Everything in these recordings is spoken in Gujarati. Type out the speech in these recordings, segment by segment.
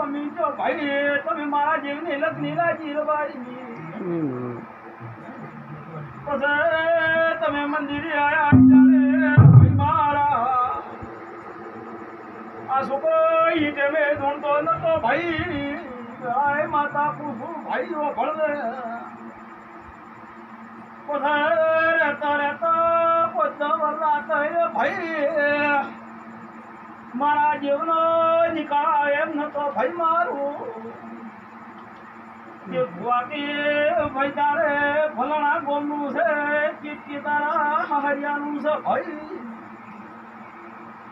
મમ્મી જો ભાઈ તમે મારા જીવની લગ્ની રાજી રવાઈ પછી તમે મંદિરે આયા ત્યારે ભાઈ મારા આ છોકરો ઈ ટેમે ધૂણતો નતો ભાઈ આય માતા પૂછું ભાઈ ઓ ભળવે પછી રહેતા રહેતા પોતા વરરાતા ભાઈ મારા જીવનો નિકાળ એમ નતો ભાઈ મારું કે ભુવાકી ભાઈ તારે ફલાણા ગોમનું છે કે તારા હરિયાનું છે ભાઈ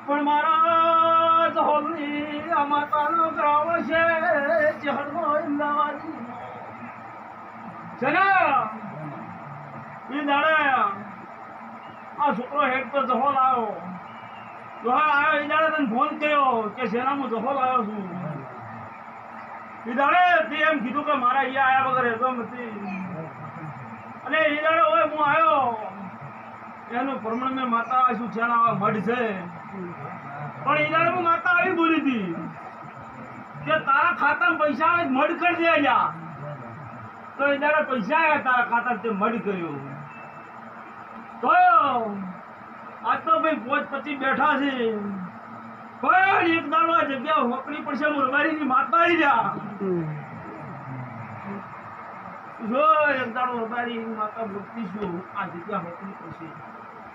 પણ મારા જહોલની આ માતાનો ગ્રાવ છે ચહડનો અમદાવાદી છે ને એ દાડે આ છોકરો હેડ તો જહોલ આવ્યો જોહા આવ્યો એ દાડે તને ફોન કર્યો કે સેનામાં જહોલ આવ્યો છું એ દાડે તે એમ કીધું કે મારા અહીંયા આવ્યા વગર રહેતો નથી અને એ દાડે હોય હું આવ્યો એનું પ્રમાણ મેં માતા શું છે મઢ છે પણ એ દાડે હું માતા આવી બોલી હતી કે તારા ખાતામાં પૈસા આવે મઢ કરી દે જા તો એ દાડે પૈસા આવ્યા તારા ખાતામાં તે મઢ કર્યું તો આજ તો ભાઈ 25 બેઠા છે પણ એક દાડો આ જગ્યા હોકરી પડશે મુરબારીની માતા આવી રહ્યા જો એક દાડો મુરબારીની માતા મૂર્તિ છું આ જગ્યા હોકરી પડશે